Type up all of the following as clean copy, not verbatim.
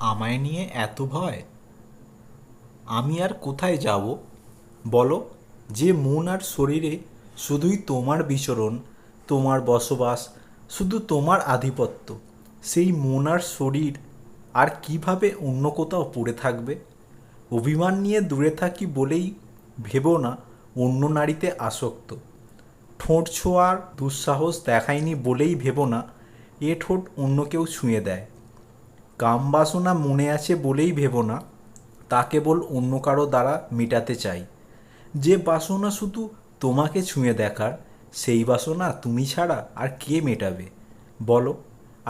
আমায় নিয়ে এত ভয়? আমি আর কোথায় যাব বলো? যে মন আর শরীরে শুধুই তোমার বিচরণ, তোমার বসবাস, শুধু তোমার আধিপত্য, সেই মন আর শরীর আর কিভাবে অন্য কোথাও পড়ে থাকবে? অভিমান নিয়ে দূরে থাকি বলেই ভেবো না অন্য নারীতে আসক্ত। ঠোঁট ছোঁয়ার দুঃসাহস দেখায়নি বলেই ভেবো না এ ঠোঁট অন্য কেউ ছুঁয়ে দেয়। কাম বাসনা মনে আছে বলেই ভেবো না তা কেবল অন্য কারো দ্বারা মেটাতে চাই। যে বাসনা শুধু তোমাকে ছুঁয়ে দেখার, সেই বাসনা তুমি ছাড়া আর কে মেটাবে বলো?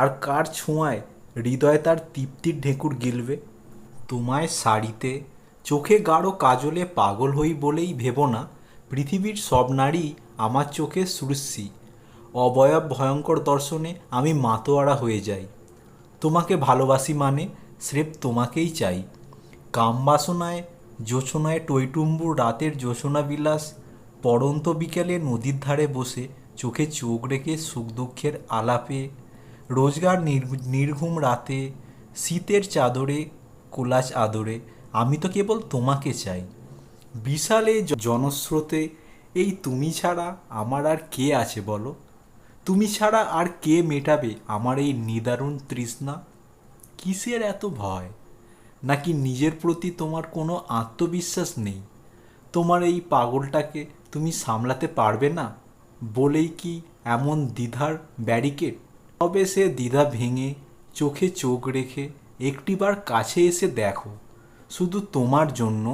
আর কার ছোঁয়ায় হৃদয় তার তৃপ্তির ঢেকুর গিলবে? তোমায় শাড়িতে, চোখে গাঢ় কাজলে পাগল হই বলেই ভেবো না পৃথিবীর সব নারী আমার চোখে সুরশ্রী। অবয়ব ভয়ঙ্কর দর্শনে আমি মাতোয়ারা হয়ে যাই। তোমাকে ভালোবাসি মানে স্রেফ তোমাকেই চাই। কামবাসনায় জোছনায় টইটুম্বুর রাতের জোছনা বিলাস, পড়ন্ত বিকেলে নদীর ধারে বসে চোখে চোখ রেখে সুখ দুঃখের আলাপে, রোজগার নির্ঘুম রাতে, শীতের চাদরে কোলাজ আদরে আমি তো কেবল তোমাকে চাই। বিশাল এই জনস্রোতে এই তুমি ছাড়া আমার আর কে আছে বলো? তুমি ছাড়া আর কে মেটাবে আমার এই নিদারুণ তৃষ্ণা? কিসের এত ভয়? নাকি নিজের প্রতি তোমার কোনো আত্মবিশ্বাস নেই? তোমার এই পাগলটাকে তুমি সামলাতে পারবে না বলেই কি এমন দ্বিধার ব্যারিকেড? তবে সে দ্বিধা ভেঙে চোখে চোখ রেখে একটিবার কাছে এসে দেখো, শুধু তোমার জন্য।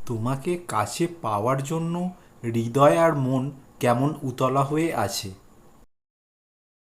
তোমাকে কাছে পাওয়ার জন্য হৃদয় আর মন কেমন উতলা হয়ে আছে।